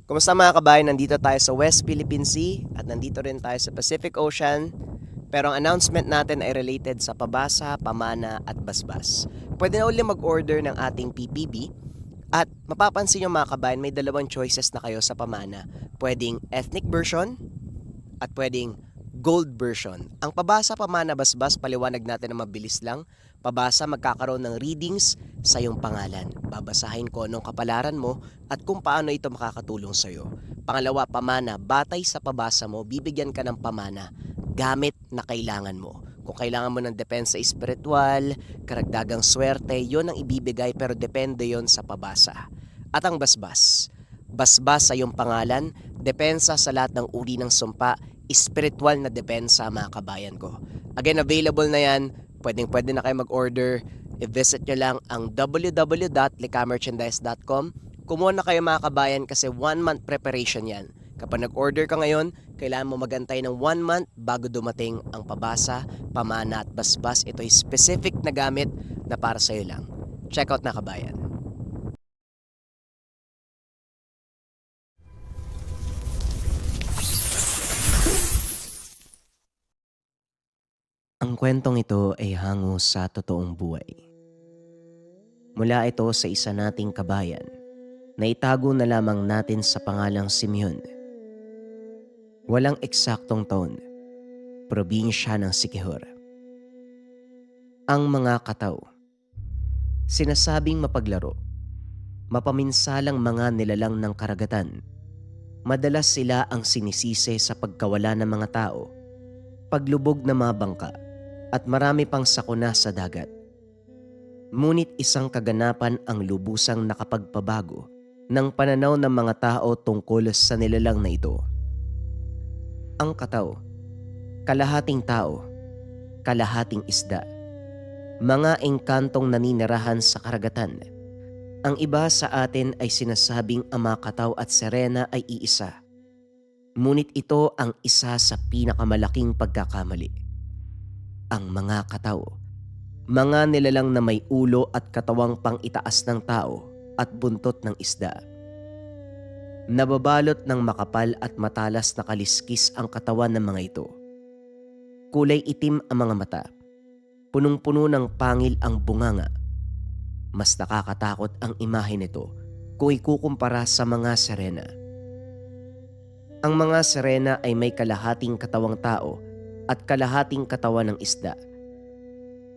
Kumusta mga kabayan? Nandito tayo sa West Philippine Sea at nandito rin tayo sa Pacific Ocean. Pero ang announcement natin ay related sa pabasa, pamana at basbas. Pwede na uli mag-order ng ating PPB at mapapansin nyo mga kabayan, may dalawang choices na kayo sa pamana. Pwedeng ethnic version at pwedeng gold version. Ang pabasa, pamana, basbas, paliwanag natin na mabilis lang. Pabasa, magkakaroon ng readings sa iyong pangalan. Babasahin ko anong kapalaran mo at kung paano ito makakatulong sa iyo. Pangalawa, pamana, batay sa pabasa mo, bibigyan ka ng pamana gamit na kailangan mo. Kung kailangan mo ng depensa espiritual, karagdagang swerte, yon ang ibibigay pero depende yon sa pabasa. At ang basbas, basbas sa iyong pangalan, depensa sa lahat ng uri ng sumpa, spiritual na depensa mga kabayan ko. Again, available na yan. Pwede na kayo mag-order. I-visit nyo lang ang www.likamerchandise.com. Kumuha na kayo mga kabayan kasi 1 month preparation yan. Kapag nag-order ka ngayon, kailangan mo magantay ng 1 month bago dumating ang pabasa, pamana at basbas. Ito ay specific na gamit na para sa'yo lang. Check out na kabayan. Ang kwentong ito ay hango sa totoong buhay. Mula ito sa isa nating kabayan na itago na lamang natin sa pangalang Simeon. Walang eksaktong taon, probinsya ng Siquijor. Ang mga kataw, sinasabing mapaglaro, mapaminsalang mga nilalang ng karagatan. Madalas sila ang sinisisi sa pagkawala ng mga tao, paglubog ng mga bangka, at marami pang sakuna sa dagat. Ngunit isang kaganapan ang lubusang nakapagpabago ng pananaw ng mga tao tungkol sa nilalang na ito. Ang kataw, kalahating tao, kalahating isda, mga engkantong naninirahan sa karagatan. Ang iba sa atin ay sinasabing ang mga kataw at sirena ay iisa. Ngunit ito ang isa sa pinakamalaking pagkakamali. Ang mga kataw, mga nilalang na may ulo at katawang pang itaas ng tao at buntot ng isda. Nababalot ng makapal at matalas na kaliskis ang katawan ng mga ito. Kulay itim ang mga mata. Punong-puno ng pangil ang bunganga. Mas nakakatakot ang imahe nito kung ikukumpara sa mga sirena. Ang mga sirena ay may kalahating katawang tao at kalahating katawan ng isda.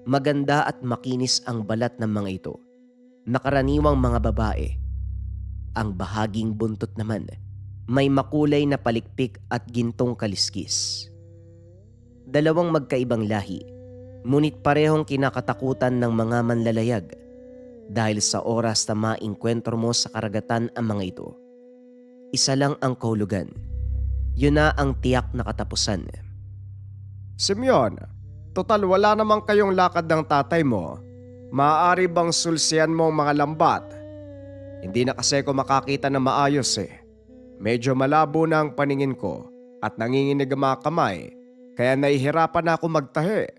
Maganda at makinis ang balat ng mga ito. Nakaraniwang mga babae. Ang bahaging buntot naman, may makulay na palikpik at gintong kaliskis. Dalawang magkaibang lahi, ngunit parehong kinakatakutan ng mga manlalayag dahil sa oras na maengkwentro mo sa karagatan ang mga ito. Isa lang ang kahulugan. Yun na ang tiyak na katapusan. Simeon, total wala namang kayong lakad ng tatay mo. Maaari bang sulsiyan mo ang mga lambat? Hindi na kasi ako makakita na maayos eh. Medyo malabo na ang paningin ko at nanginginig ang mga kamay, kaya nahihirapan na ako magtahi.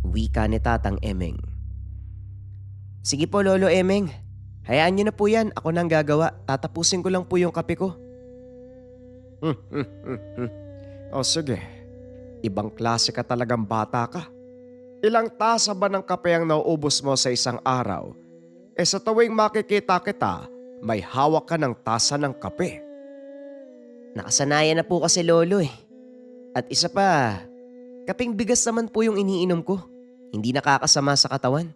Wika ni Tatang Emeng. Sige po Lolo Emeng, hayaan niyo na po yan, ako nang gagawa. Tatapusin ko lang po yung kape ko. O sige, ibang klase ka talagang bata ka. Ilang tasa ba ng kape ang nauubos mo sa isang araw? Sa tuwing makikita kita, may hawak ka ng tasa ng kape. Nakasanayan na po kasi Lolo eh. At isa pa, kaping bigas naman po yung iniinom ko. Hindi nakakasama sa katawan.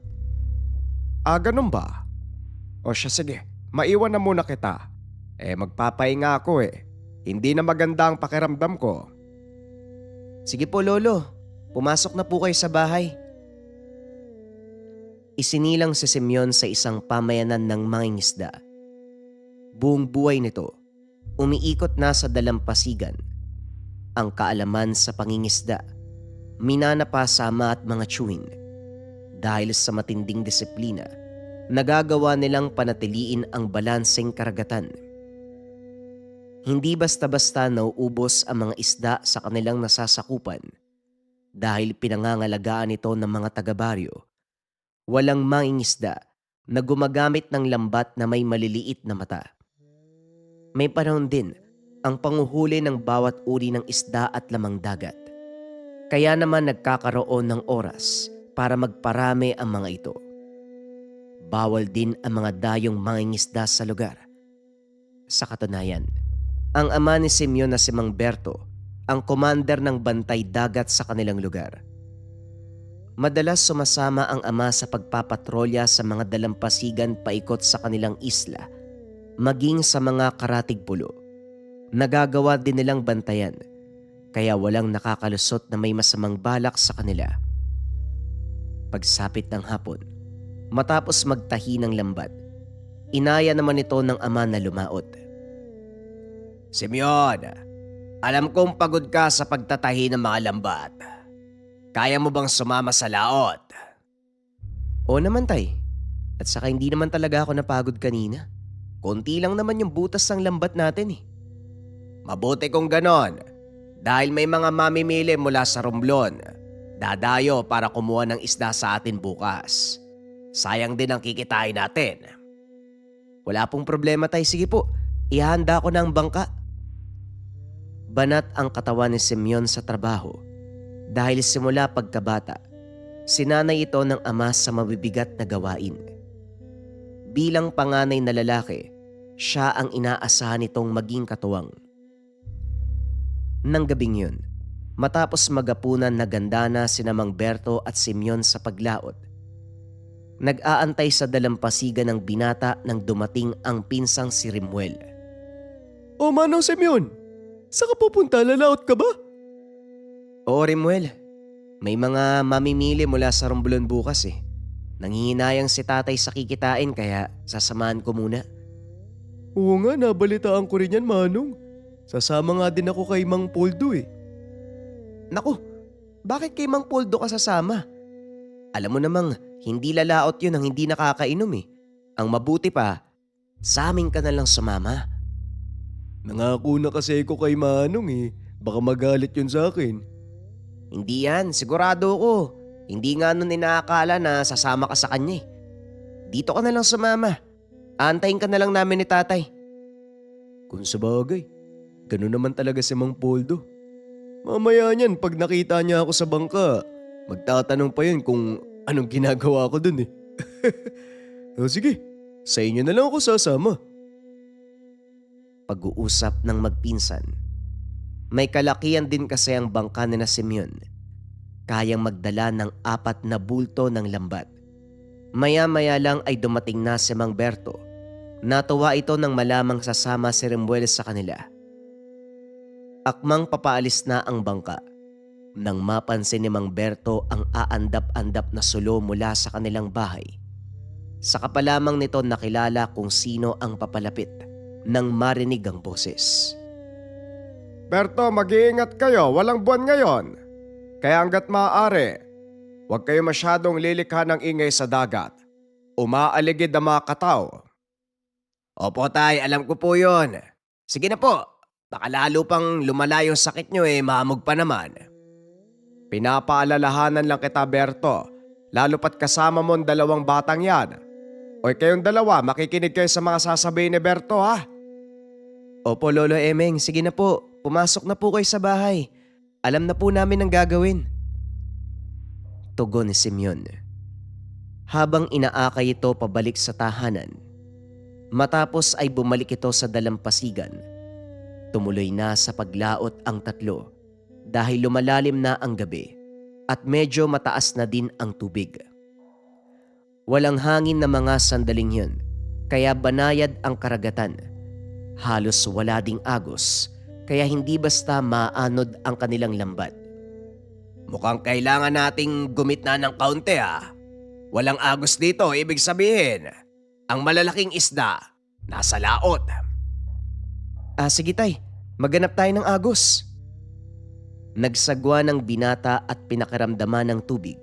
Ganun ba? O siya sige, maiwan na muna kita. Magpapahinga ako eh. Hindi na maganda ang pakiramdam ko. Sige po Lolo, pumasok na po kayo sa bahay. Isinilang si Simeon sa isang pamayanan ng mangingisda. Buong buhay nito, umiikot na sa dalampasigan. Ang kaalaman sa pangingisda, minanapasama at mga chewing. Dahil sa matinding disiplina, nagagawa nilang panatiliin ang balanseng karagatan. Hindi basta-basta nauubos ang mga isda sa kanilang nasasakupan dahil pinangangalagaan ito ng mga taga-baryo. Walang mangingisda na gumagamit ng lambat na may maliliit na mata. may panahon din ang panguhuli ng bawat uri ng isda at lamang dagat. Kaya naman nagkakaroon ng oras para magparami ang mga ito. Bawal din ang mga dayong mangingisda sa lugar. Sa katunayan, ang ama ni Simeon na si Mang Berto ang commander ng bantay dagat sa kanilang lugar. Madalas sumasama ang ama sa pagpapatrolya sa mga dalampasigan paikot sa kanilang isla, maging sa mga karatig pulo. Nagagawa din nilang bantayan, kaya walang nakakalusot na may masamang balak sa kanila. Pagsapit ng hapon, matapos magtahi ng lambat, inaya naman ito ng ama na lumaot. Simeon, alam kong pagod ka sa pagtatahi ng mga lambat. Kaya mo bang sumama sa laot? O naman tay, at saka hindi naman talaga ako napagod kanina. Konti lang naman yung butas ng lambat natin eh. Mabuti kung ganon, dahil may mga mamimili mula sa Romblon. Dadayo para kumuha ng isda sa atin bukas. Sayang din ang kikitain natin. Wala pong problema tay, sige po, ihanda ko na ang bangka. Banat ang katawan ni Simeon sa trabaho dahil simula pagkabata, sinanay ito ng ama sa mabibigat na gawain. Bilang panganay na lalaki, siya ang inaasahan nitong maging katuwang. Nang gabing yun, matapos magapunan na ganda na sina Mang Berto at Simeon sa paglaot, nag-aantay sa dalampasigan ng binata nang dumating ang pinsang si Rimuel. O Manong Simeon, saan ka pupunta? Lalaot ka ba? Oo Rimuel, may mga mamimili mula sa Romblon bukas eh. Nanghihinayang si tatay sa kikitain kaya sasamahan ko muna. Oo nga, nabalitaan ko rin yan, Manong. Sasama nga din ako kay Mang Poldo eh. Naku, bakit kay Mang Poldo ka sasama? Alam mo namang hindi lalaot yun ang hindi nakakainom eh. Ang mabuti pa, sa amin ka na lang sumama. Nangako na kasi ko kay Manong eh. Baka magalit yun sa akin. Hindi yan, sigurado ko. Hindi nga nun inaakala na sasama ka sa kanya eh. Dito ka na lang sumama. Aantayin ka na lang namin ni tatay. Kung sabagay, ganun naman talaga si Mang Poldo. Mamaya niyan pag nakita niya ako sa bangka, magtatanong pa yun kung anong ginagawa ko dun eh. O sige, sa inyo na lang ako sasama. Pag-uusap ng magpinsan. May kalakihan din kasi ang bangka ni na Simeon. Kayang magdala ng 4 na bulto ng lambat. Maya-maya lang ay dumating na si Mang Berto. Natuwa ito nang malamang sasama si Rimuel sa kanila. Akmang papaalis na ang bangka nang mapansin ni Mang Berto ang aandap-andap na sulo mula sa kanilang bahay. Saka pa lamang nito nakilala kung sino ang papalapit nang marinig ang boses. Berto, mag-iingat kayo. Walang buwan ngayon. Kaya hanggat maaari, huwag kayo masyadong lilikha ng ingay sa dagat. Umaaligid ang mga kataw. Opo tay, alam ko po yon. Sige na po, baka lalo pang lumala yung sakit nyo eh, mahamog pa naman. Pinapaalalahanan lang kita, Berto. Lalo pat kasama mo ang 2 batang yan. O kayong 2, makikinig kayo sa mga sasabihin ni Berto ha. Opo Lolo Emeng, sige na po, pumasok na po kayo sa bahay. Alam na po namin ang gagawin. Tugon ni Simeon. Habang inaakay ito pabalik sa tahanan, matapos ay bumalik ito sa dalampasigan. Tumuloy na sa paglaot ang tatlo dahil lumalalim na ang gabi at medyo mataas na din ang tubig. Walang hangin na mga sandaling yun, kaya banayad ang karagatan. Halos wala ding agos, kaya hindi basta maanod ang kanilang lambat. Mukhang kailangan nating gumitna ng kaunti ha. Walang agos dito, ibig sabihin, ang malalaking isda nasa laot. Sige tay, maghanap tayo ng agos. Nagsagwa ng binata at pinakiramdaman ng tubig.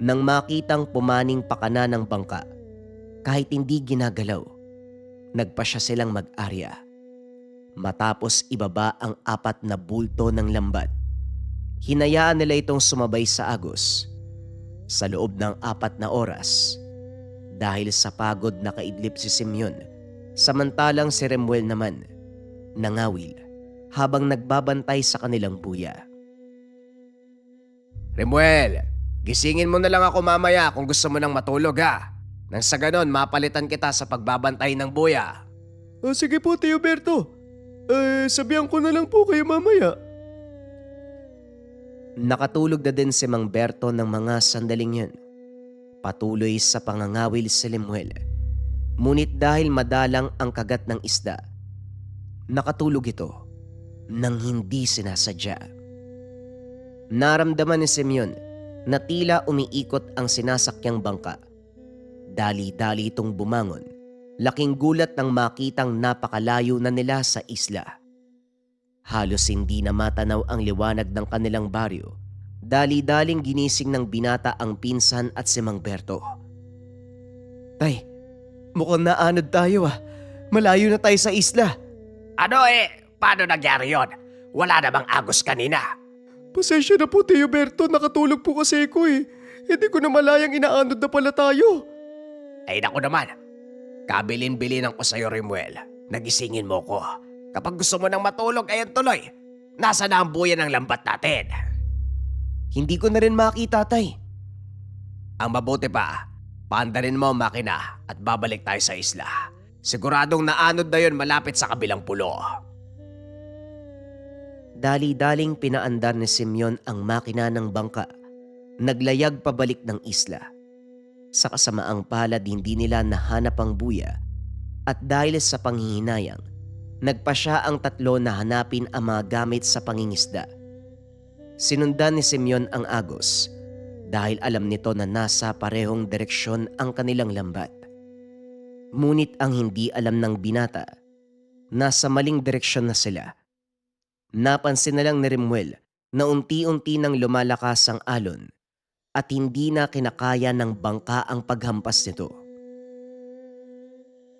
Nang makitang pumaning pakana ng bangka, kahit hindi ginagalaw, nagpasya silang mag-arya. Matapos ibaba ang 4 na bulto ng lambat, hinayaan nila itong sumabay sa agos. Sa loob ng 4 na oras, dahil sa pagod nakaidlip si Simeon, samantalang si Rimuel naman nangawil habang nagbabantay sa kanilang buya. Remuel, gisingin mo na lang ako mamaya kung gusto mo nang matulog ha. Nang sa ganon, mapalitan kita sa pagbabantay ng buya. Sige po, Tio Berto. Sabihan ko na lang po kayo mamaya. Nakatulog na din si Mang Berto ng mga sandaling yun. Patuloy sa pangangawil si Lemuel. Ngunit dahil madalang ang kagat ng isda, nakatulog ito nang hindi sinasadya. Naramdaman ni Simeon na tila umiikot ang sinasakyang bangka. Dali-dali itong bumangon. Laking gulat nang makitang napakalayo na nila sa isla. Halos hindi na matanaw ang liwanag ng kanilang baryo. Dali-daling ginising ng binata ang pinsan at si Mang Berto. Tay, mukhang naanod tayo ah. Malayo na tayo sa isla. Paano nangyari yon? Wala namang agos kanina. Pasensya na po, Tio Berto. Nakatulog po kasi ako eh. Hindi ko na malayang inaanod na pala tayo. Ay naku naman, kabilin-bilinan ko sa'yo, Remuel. Nagisingin mo ko. Kapag gusto mo nang matulog, ayan tuloy. Nasa na ang buya ng lambat natin? Hindi ko na rin makita, tay. Ang mabuti pa, paandarin mo ang makina at babalik tayo sa isla. Siguradong naanod na yon malapit sa kabilang pulo. Dali-daling pinaandar ni Simeon ang makina ng bangka. Naglayag pabalik ng isla. Sa kasamaang palad hindi nila nahanap ang buya at dahil sa panghihinayang, nagpa siya ang tatlo na hanapin ang mga gamit sa pangingisda. Sinundan ni Simeon ang agos dahil alam nito na nasa parehong direksyon ang kanilang lambat. Ngunit ang hindi alam ng binata, nasa maling direksyon na sila. Napansin na lang ni Remuel na unti-unti nang lumalakas ang alon at hindi na kinakaya ng bangka ang paghampas nito.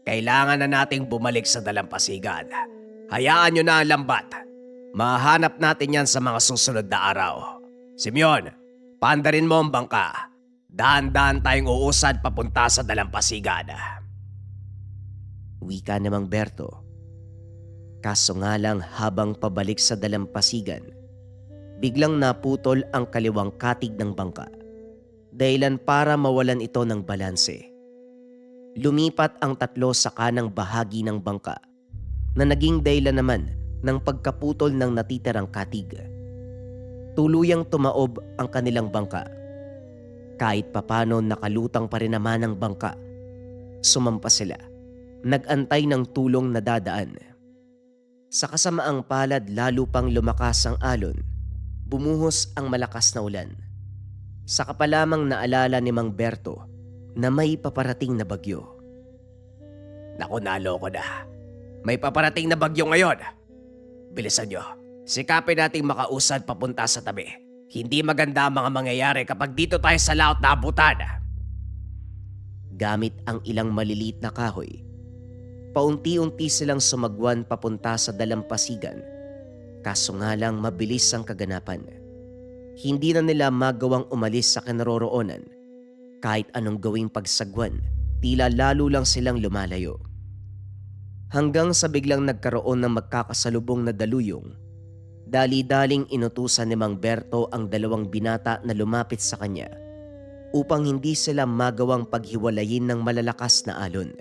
Kailangan na nating bumalik sa dalampasigan. Hayaan nyo na ang lambat. Mahanap natin yan sa mga susunod na araw. Simeon, paandarin mo ang bangka. Dahan-dahan tayong uusad papunta sa dalampasigan. Wika ni Mang Berto. Kaso nga lang habang pabalik sa dalampasigan, biglang naputol ang kaliwang katig ng bangka. Dahilan para mawalan ito ng balanse. Lumipat ang tatlo sa kanang bahagi ng bangka na naging dahilan naman ng pagkaputol ng natitirang katig. Tuluyang tumaob ang kanilang bangka. Kahit papano nakalutang pa rin naman ang bangka. Sumampa sila. Nag-antay ng tulong na dadaan. Sa kasamaang palad lalo pang lumakas ang alon. Bumuhos ang malakas na ulan. Saka pa lamang naalala ni Mang Berto na may paparating na bagyo. Naku, naloko na. May paparating na bagyo ngayon. Bilisan nyo. Sikapin nating makausad papunta sa tabi. Hindi maganda ang mga mangyayari kapag dito tayo sa laot na abutan. Gamit ang ilang maliliit na kahoy, paunti-unti silang sumagwan papunta sa dalampasigan. Kaso nga lang mabilis ang kaganapan. Hindi na nila magawang umalis sa kinaroroonan. Kahit anong gawing pagsagwan, tila lalo lang silang lumalayo. Hanggang sa biglang nagkaroon ng magkakasalubong na daluyong, dali-daling inutusan ni Mang Berto ang dalawang binata na lumapit sa kanya upang hindi sila magawang paghiwalayin ng malalakas na alon.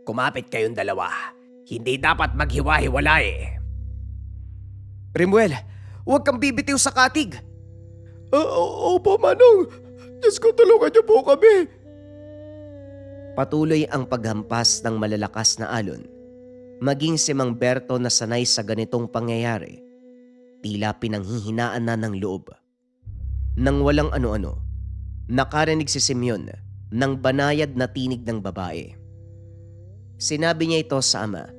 Kumapit kayong dalawa. Hindi dapat maghiwa-hiwalay. Remuel, huwag kang bibitiw sa katig! Opo, Manong. Diyos ko, tulungan niyo po kami. Patuloy ang paghampas ng malalakas na alon. Maging si Mang Berto na sanay sa ganitong pangyayari, tila pinanghihinaan na ng loob. Nang walang ano-ano, nakarinig si Simeon ng banayad na tinig ng babae. Sinabi niya ito sa ama,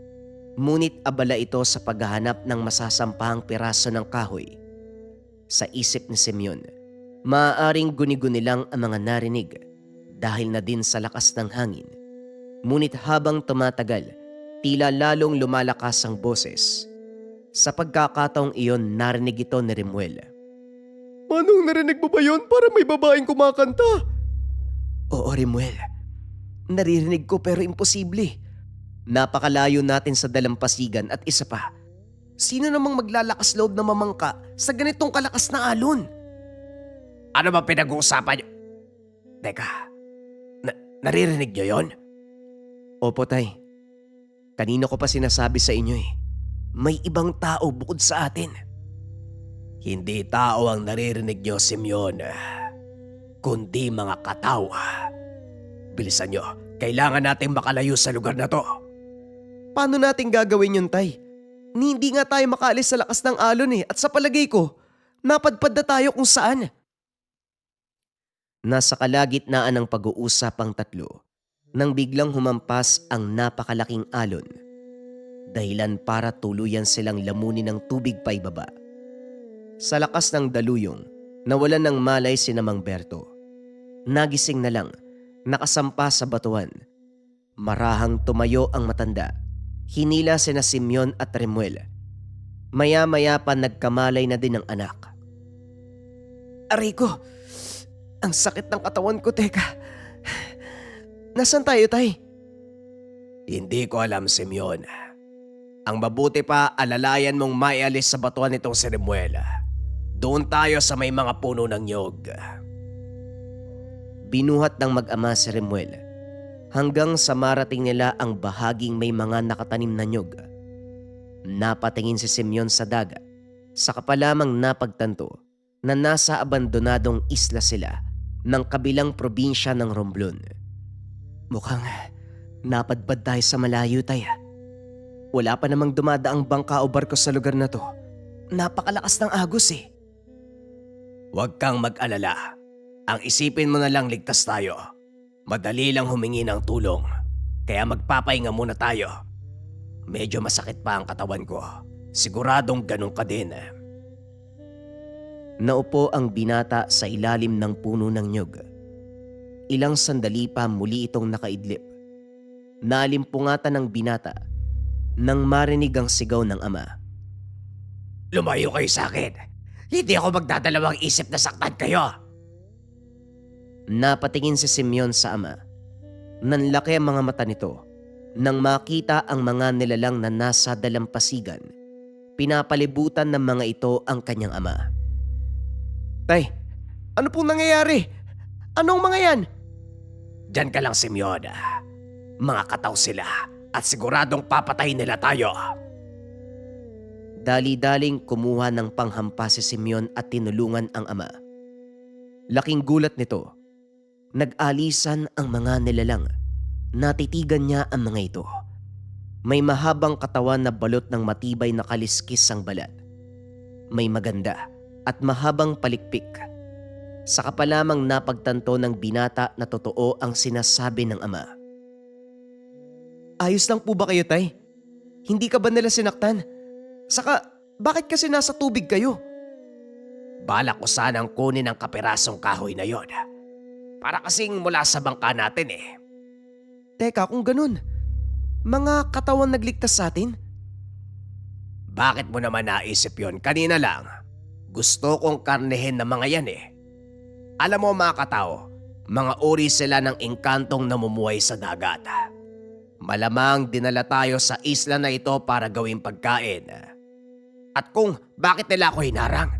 ngunit abala ito sa paghahanap ng masasampahang piraso ng kahoy. Sa isip ni Simeon, maaaring guni-guni lang ang mga narinig dahil na din sa lakas ng hangin. Ngunit habang tumatagal, tila lalong lumalakas ang boses. Sa pagkakataong iyon, narinig ito ni Remuel. Manong, narinig mo ba yun? Para may babaeng kumakanta. Oo, Remuel. Naririnig ko pero imposible. Napakalayo natin sa dalampasigan at isa pa, sino namang maglalakas loob na mamangka sa ganitong kalakas na alon? Ano ba pinag-uusapan niyo? Teka, naririnig niyo yon? Opo tay, kanina ko pa sinasabi sa inyo eh, may ibang tao bukod sa atin. Hindi tao ang naririnig niyo, Simeon, kundi mga kataw. Bilisan niyo, kailangan nating makalayo sa lugar na to. Paano natin gagawin yun tay? Hindi nga tayo makaalis sa lakas ng alon eh at sa palagay ko, napadpad na tayo kung saan. Nasa kalagitnaan ng pag-uusap ang tatlo nang biglang humampas ang napakalaking alon. Dahilan para tuluyan silang lamunin ng tubig pa ibaba. Sa lakas ng daluyong, nawalan ng malay si Mang Berto. Nagising na lang, nakasampa sa batuan. Marahang tumayo ang matanda. Hinila sina Simeon at Remuel. Maya-maya pa nagkamalay na din ang anak. Aray ko, ang sakit ng katawan ko, teka. Nasaan tayo, tay? Hindi ko alam, Simeon. Ang mabuti pa, alalayan mong maialis sa batuan nitong si Remuel. Doon tayo sa may mga puno ng nyog. Binuhat ng mag-ama si Remuel hanggang sa marating nila ang bahaging may mga nakatanim na nyog. Napatingin si Simeon sa dagat, saka pa lamang napagtanto na nasa abandonadong isla sila ng kabilang probinsya ng Romblon. Mukhang napadpad tayo sa malayo, tay. Wala pa namang dumadaang bangka o barko sa lugar na to. Napakalakas ng agos eh. Huwag kang mag-alala. Ang isipin mo na lang ligtas tayo. Madali lang humingi ng tulong. Kaya magpapahinga muna tayo. Medyo masakit pa ang katawan ko. Siguradong ganun ka din. Naupo ang binata sa ilalim ng puno ng nyog. Ilang sandali pa muli itong nakaidlip. Nalimpungatan ng binata nang marinig ang sigaw ng ama. Lumayo kayo sa akin. Hindi ako magdadalawang isip na saktan kayo. Napatingin si Simeon sa ama. Nanlaki ang mga mata nito nang makita ang mga nilalang na nasa dalampasigan. Pinapalibutan ng mga ito ang kanyang ama. Tay, ano pong nangyayari? Anong mga yan? Diyan ka lang, Simeon. Mga kataw sila at siguradong papatayin nila tayo. Dali-daling kumuha ng panghampa si Simeon at tinulungan ang ama. Laking gulat nito. Nag-alisan ang mga nilalang. Natitigan niya ang mga ito. May mahabang katawan na balot ng matibay na kaliskis ang balat. May maganda at mahabang palikpik. Saka pa lamang napagtanto ng binata na totoo ang sinasabi ng ama. Ayos lang po ba kayo, tay? Hindi ka ba nila sinaktan? Saka, bakit kasi nasa tubig kayo? Balak ko sanang kunin ang kapirasong kahoy na yon. Para kasing mula sa bangka natin eh. Teka, kung ganun, mga katawan nagligtas sa atin? Bakit mo naman naisip yon? Kanina lang. Gusto kong karnehin ng mga yan eh. Alam mo mga katao, mga uri sila ng engkantong namumuhay sa dagat. Malamang dinala tayo sa isla na ito para gawing pagkain. At kung bakit nila ako hinarang,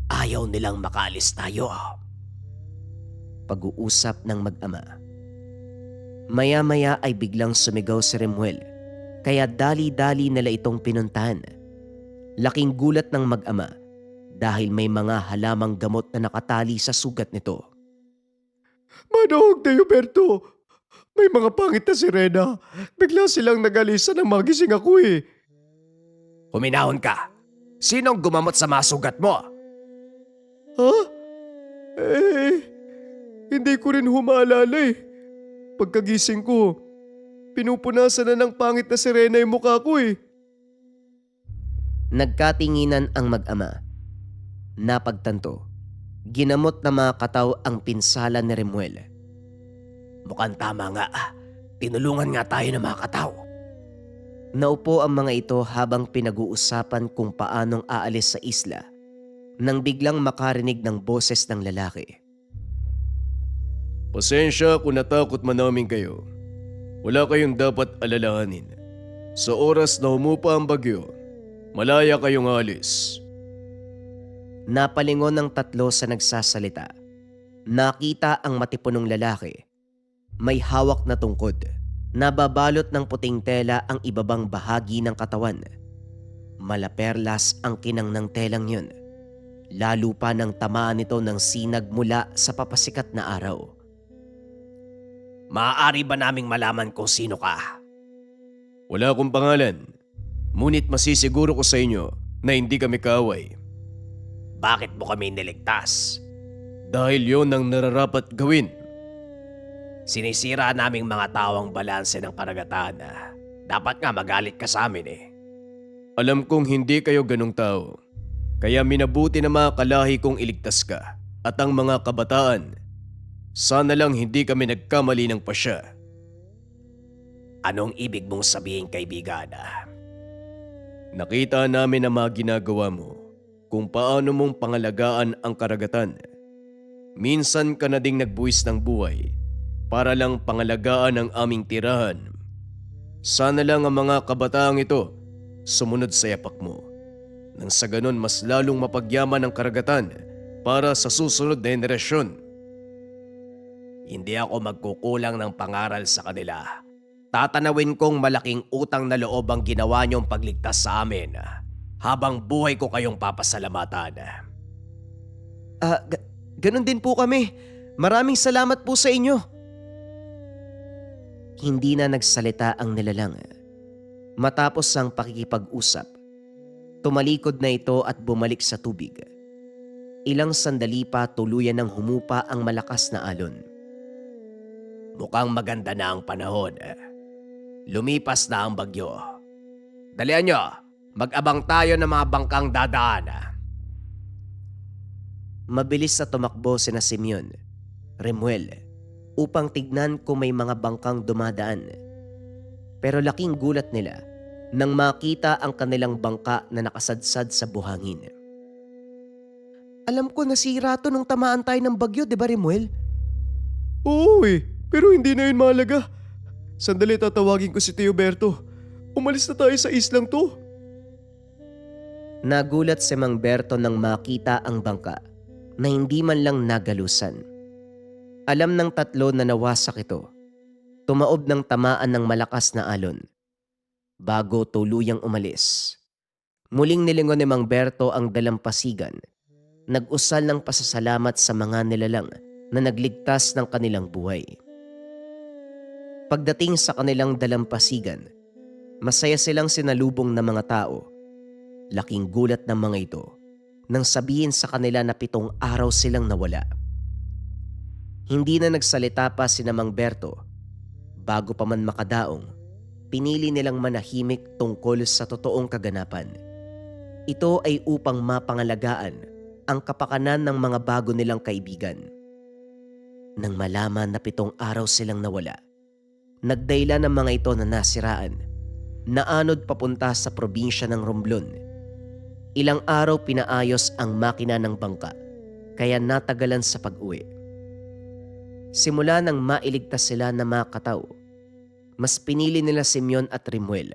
ayaw nilang makaalis tayo. Pag-uusap ng mag-ama. Maya-maya ay biglang sumigaw si Remuel, kaya dali-dali nila itong pinuntahan. Laking gulat ng mag-ama dahil may mga halamang gamot na nakatali sa sugat nito. Manong Teoberto, may mga pangit na sirena. Bigla silang nag-alisa nang magising ako eh. Huminahon ka. Sinong gumamot sa mga sugat mo? Ha? Hindi ko rin humaalala eh. Pagkagising ko, pinupunasan na ng pangit na sirena yung mukha ko eh. Nagkatinginan ang mag-ama. Napagtanto, ginamot na mga kataw ang pinsala ni Remuel. Mukhang tama nga. Tinulungan nga tayo ng mga kataw. Naupo ang mga ito habang pinag-uusapan kung paanong aalis sa isla nang biglang makarinig ng boses ng lalaki. Pasensya kung natakot man namin kayo. Wala kayong dapat alalahanin. Sa oras na humupa ang bagyo, malaya kayong alis. Napalingon ng tatlo sa nagsasalita. Nakita ang matipunong lalaki. May hawak na tungkod. Nababalot ng puting tela ang ibabang bahagi ng katawan. Malaperlas ang kinang ng telang yun. Lalo pa nang tamaan nito ng sinag mula sa papasikat na araw. Maaari ba naming malaman kung sino ka? Wala akong pangalan, ngunit masisiguro ko sa inyo na hindi kami kaaway. Bakit mo kami niligtas? Dahil yon ang nararapat gawin. Sinisira naming mga tawang balanse ng karagatan. Dapat nga magalit ka sa amin eh. Alam kong hindi kayo ganong tao. Kaya minabuti na mga kalahi kong iligtas ka. At ang mga kabataan, sana lang hindi kami nagkamali ng pasya. Anong ibig mong sabihin, kaibigan? Nakita namin ang mga ginagawa mo, kung paano mong pangalagaan ang karagatan. Minsan ka na ding nagbuwis ng buhay para lang pangalagaan ang aming tirahan. Sana lang ang mga kabataang ito sumunod sa yapak mo. Nang sa ganon mas lalong mapagyaman ang karagatan para sa susunod na henerasyon. Hindi ako magkukulang ng pangaral sa kanila. Tatanawin kong malaking utang na loob ang ginawa niyong pagligtas sa amin. Habang buhay ko kayong papasalamatan. Ganun din po kami. Maraming salamat po sa inyo. Hindi na nagsalita ang nilalang. Matapos ang pakikipag-usap, tumalikod na ito at bumalik sa tubig. Ilang sandali pa tuluyan ng humupa ang malakas na alon. Mukhang maganda na ang panahon. Lumipas na ang bagyo. Dalian nyo! Mag-abang tayo ng mga bangkang dadaan. Mabilis na tumakbo sina Simeon, Remuel, upang tignan kung may mga bangkang dumadaan. Pero laking gulat nila nang makita ang kanilang bangka na nakasadsad sa buhangin. Alam ko nasira to nung tamaan tayo ng bagyo, di ba Remuel? Oo pero hindi na yun mahalaga. Sandali tatawagin ko si Teoberto. Umalis na tayo sa islang to. Nagulat si Mang Berto nang makita ang bangka na hindi man lang nagalusan. Alam ng tatlo na nawasak ito. Tumaob ng tamaan ng malakas na alon. Bago tuluyang umalis. Muling nilingon ni Mang Berto ang dalampasigan. Nag-usal ng pasasalamat sa mga nilalang na nagligtas ng kanilang buhay. Pagdating sa kanilang dalampasigan, masaya silang sinalubong ng mga tao. Laking gulat ng mga ito nang sabihin sa kanila na 7 araw silang nawala. Hindi na nagsalita pa si Mang Berto. Bago pa man makadaong, pinili nilang manahimik tungkol sa totoong kaganapan. Ito ay upang mapangalagaan ang kapakanan ng mga bago nilang kaibigan. Nang malaman na 7 araw silang nawala, nagdahilan ng mga ito na nasiraan. Naanod papunta sa probinsya ng Romblon. Ilang araw pinaayos ang makina ng bangka, kaya natagalan sa pag-uwi. Simula nang mailigtas sila na mga katao, mas pinili nila Simeon at Remuel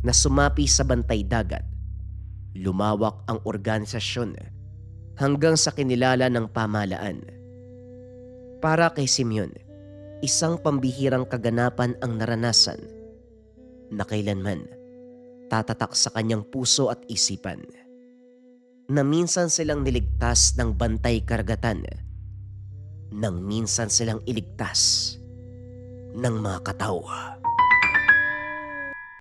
na sumapi sa bantay dagat. Lumawak ang organisasyon hanggang sa kinilala ng pamahalaan. Para kay Simeon, isang pambihirang kaganapan ang naranasan na kailanman tatatak sa kanyang puso at isipan. Na minsan silang niligtas ng bantay karagatan, nang minsan silang iligtas ng mga katao.